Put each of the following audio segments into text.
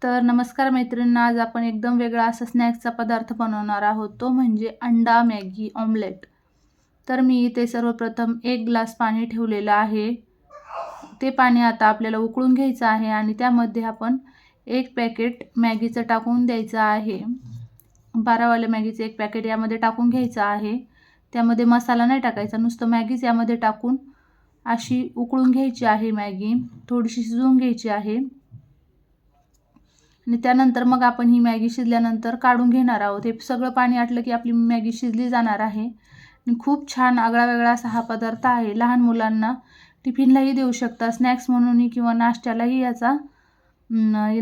तर नमस्कार मैत्रिणींनो, आज आपण एकदम वेगळा असा स्नॅक्सचा पदार्थ बनवणार आहोत, तो म्हणजे अंडा मॅगी ऑमलेट. तर मी इथे सर्वप्रथम 1 ग्लास पाणी ठेवलेलं आहे. ते पाणी आता आपल्याला उकळून घ्यायचं आहे आणि त्यामध्ये आपण 1 पॅकेट मॅगीचं टाकून द्यायचं आहे. 12 वाल्या मॅगीचं 1 पॅकेट यामध्ये टाकून घ्यायचं आहे. त्यामध्ये मसाला नाही टाकायचा, नुसतं मॅगीच यामध्ये टाकून अशी उकळून घ्यायची आहे मॅगी. थोडीशी शिजवून घ्यायची आहे. आणि त्यानंतर मग आपण ही मॅगी शिजल्यानंतर काढून घेणार आहोत. हे सगळं पाणी आटलं की आपली मॅगी शिजली जाणार आहे आणि खूप छान आगळा-वेगळा असा हा पदार्थ आहे. लहान मुलांना टिफिनलाही देऊ शकता, स्नॅक्स म्हणूनही किंवा नाश्त्यालाही याचा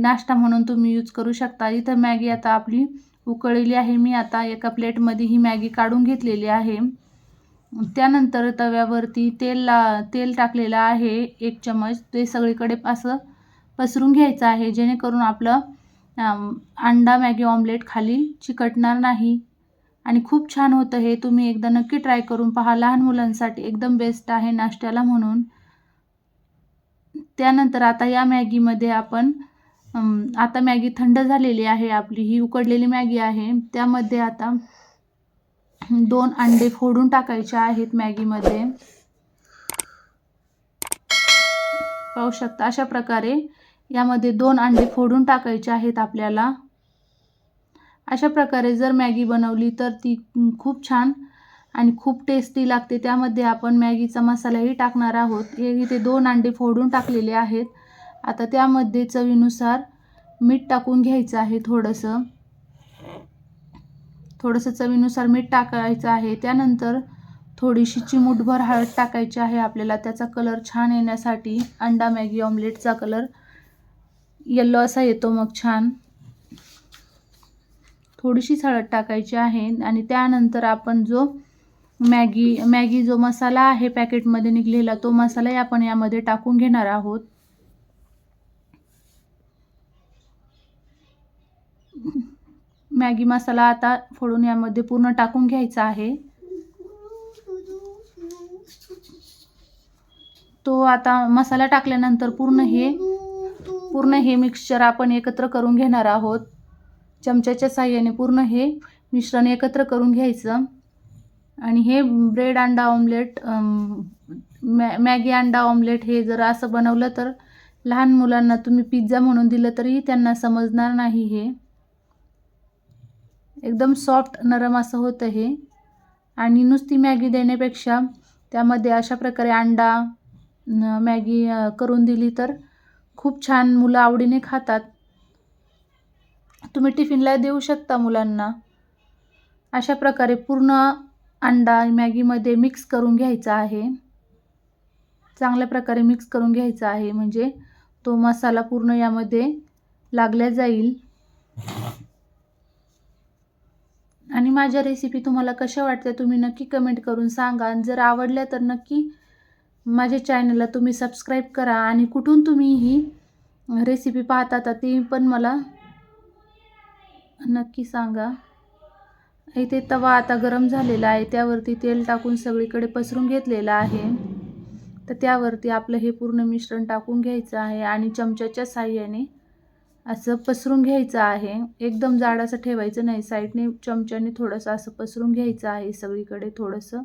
नाश्ता म्हणून तुम्ही यूज करू शकता. इथं मॅगी आता आपली उकळलेली आहे. मी आता एका प्लेटमध्ये ही मॅगी काढून घेतलेली आहे. त्यानंतर तव्यावरती तेल टाकलेलं आहे 1 चमच. ते सगळीकडे असं पसरून घ्यायचं आहे, जेणेकरून आपलं अंडा मॅगी ऑमलेट खाली चिकटणार नाही आणि खूप छान होतं हे. तुम्ही एकदा नक्की ट्राय करून पहा. लहान मुलांसाठी एकदम बेस्ट आहे नाश्त्याला म्हणून. त्यानंतर आता या मॅगीमध्ये आपण आता मॅगी थंड झालेली आहे आपली, ही उकडलेली मॅगी आहे. त्यामध्ये आता 2 अंडे फोडून टाकायचे आहेत मॅगीमध्ये. पाहू शकता अशा प्रकारे यामध्ये 2 अंडे फोडून टाकायचे आहेत आपल्याला. अशा प्रकारे जर मॅगी बनवली तर ती खूप छान आणि खूप टेस्टी लागते. त्यामध्ये आपण मॅगीचा मसालाही टाकणार आहोत. हे इथे 2 अंडे फोडून टाकलेले आहेत. आता त्यामध्ये चवीनुसार मीठ टाकून घ्यायचं आहे. थोडंसं चवीनुसार मीठ टाकायचं आहे. त्यानंतर थोडीशी चिमूटभर हळद टाकायची आहे आपल्याला, त्याचा कलर छान येण्यासाठी. अंडा मॅगी ऑमलेटचा कलर येलो असा येतो मग छान. थोडीशीच हळद टाकायची आहे आणि त्यानंतर आपण जो मॅगी जो मसाला आहे पॅकेटमध्ये निघलेला, तो मसालाही आपण यामध्ये टाकून घेणार आहोत. मॅगी मसाला आता फोडून यामध्ये पूर्ण टाकून घ्यायचा आहे. तो आता मसाला टाकल्यानंतर पूर्ण हे मिक्सचर आपण एकत्र करून घेणार आहोत. चमच्याच्या साहाय्याने पूर्ण हे मिश्रण एकत्र करून घ्यायचं आणि हे ब्रेड अंडा ऑमलेट मॅगी अंडा ऑमलेट हे जर असं बनवलं तर लहान मुलांना तुम्ही पिझ्झा म्हणून दिलं तरीही त्यांना समजणार नाही. हे एकदम सॉफ्ट नरम असं होतं हे. आणि नुसती मॅगी देण्यापेक्षा त्यामध्ये अशा प्रकारे अंडा मॅगी करून दिली तर खूप छान मुलं आवडीने खातात. तुम्ही टिफिनला देऊ शकता मुलांना. अशा प्रकारे पूर्ण अंडा मॅगीमध्ये मिक्स करून घ्यायचा आहे. चांगल्या प्रकारे मिक्स करून घ्यायचा आहे, म्हणजे तो मसाला पूर्ण यामध्ये लागला जाईल. आणि माझ्या रेसिपी तुम्हाला कशा वाटल्या तुम्ही नक्की कमेंट करून सांगा. जर आवडल्या तर नक्की माझ्या चॅनलला तुम्ही सबस्क्राईब करा आणि कुठून तुम्ही ही रेसिपी पाहता तर ती पण मला नक्की सांगा. इथे तवा आता गरम झालेला आहे, त्यावरती तेल टाकून सगळीकडे पसरून घेतलेलं आहे. तर त्यावरती आपलं हे पूर्ण मिश्रण टाकून घ्यायचं आहे आणि चमच्याच्या साहाय्याने असं पसरून घ्यायचं आहे. एकदम जाड असं ठेवायचं नाही, साईडने चमच्याने थोडंसं असं पसरून घ्यायचं आहे सगळीकडे. थोडंसं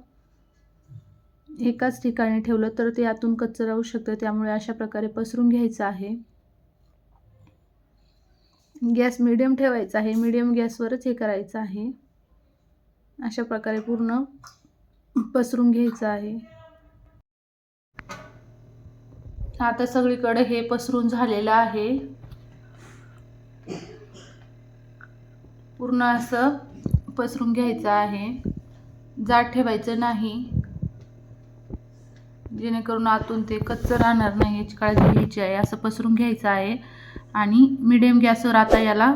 एकाच ठिकाणी ठेवलं तर ते आतून कच्चं राहू शकतं, त्यामुळे अशा प्रकारे पसरून घ्यायचं आहे. गॅस मिडियम ठेवायचा आहे, मिडियम गॅसवरच हे करायचं आहे. अशा प्रकारे पूर्ण पसरून घ्यायचं आहे. आता सगळीकडे हे पसरून झालेलं आहे. पूर्ण असं पसरून घ्यायचं आहे, जाड ठेवायचं नाही, जेणेकरून आतून ते कच्चं राहणार नाही याची काळजी घ्यायची आहे. असं पसरून घ्यायचं आहे आणि मिडियम गॅसवर आता याला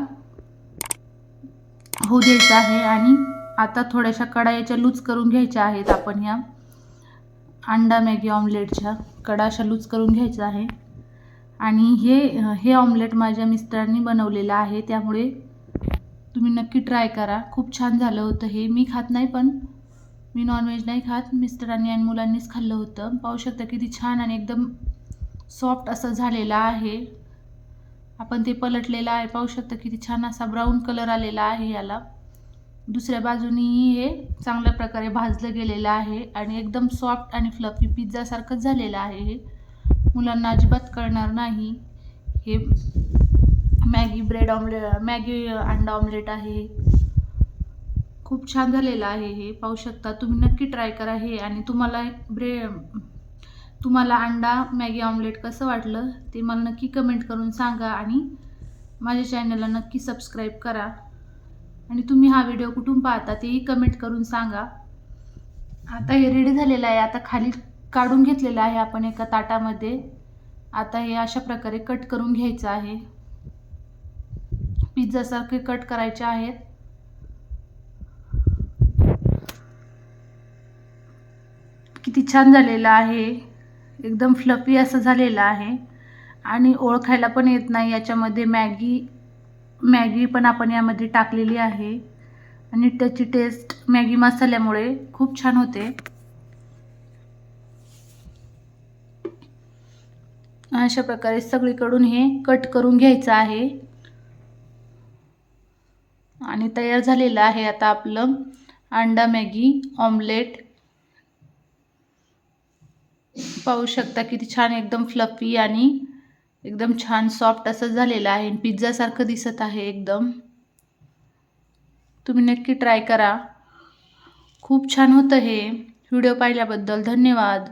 होऊ द्यायचं आहे. आणि आता थोड्याशा कढाईच्या लूज करून घ्यायच्या आहेत आपण. ह्या अंडा मॅगी ऑमलेटच्या कडा अशा लूज करून घ्यायचं आहे. आणि हे ऑमलेट माझ्या मिस्टरांनी बनवलेलं आहे, त्यामुळे तुम्ही नक्की ट्राय करा. खूप छान झालं होतं हे. मी खात नाही, पण मी नॉनव्हेज नाही खात. मिस्टरांनी आणि मुलांनीच खाल्लं होतं. पाहू शकता किती छान आणि एकदम सॉफ्ट असं झालेलं आहे. आपण ते पलटलेलं आहे, पाहू शकता किती छान असा ब्राऊन कलर आलेला आहे याला. दुसऱ्या बाजूनीही हे चांगल्या प्रकारे भाजलं गेलेलं आहे आणि एकदम सॉफ्ट आणि फ्लफी पिझ्झासारखंच झालेलं आहे. हे मुलांना अजिबात कळणार नाही. हे मॅगी अंडा ऑमलेट आहे. खूप छान झालेलं आहे हे, पाहू शकता. तुम्ही नक्की ट्राय करा हे. आणि तुम्हाला अंडा मॅगी ऑमलेट कसं वाटलं ते मला नक्की कमेंट करून सांगा आणि माझ्या चॅनलला नक्की सबस्क्राईब करा. आणि तुम्ही हा व्हिडिओ कुठून पाहता तेही कमेंट करून सांगा. आता हे रेडी झालेलं आहे. आता खाली काढून घेतलेलं आहे आपण एका ताटामध्ये. आता हे अशा प्रकारे कट करून घ्यायचं आहे. पिझ्झासारखे कट करायचे आहेत. किती छान झालेलं आहे, एकदम फ्लफी असं झालेलं आहे आणि ओळखायला पण येत नाही. याच्यामध्ये मॅगी पण आपण यामध्ये टाकलेली आहे आणि त्याची टेस्ट मॅगी मसाल्यामुळे खूप छान होते. अशा प्रकारे सगळीकडून हे कट करून घ्यायचं आहे आणि तयार झालेलं आहे आता आपलं अंडा मॅगी ऑमलेट. पाहू शकता किती छान एकदम फ्लफी आणि एकदम छान सॉफ्ट असं झालेलं आहे. पिझ्झासारखं दिसत आहे एकदम. तुम्ही नक्की ट्राय करा, खूप छान होतं हे. व्हिडिओ पाहिल्याबद्दल धन्यवाद.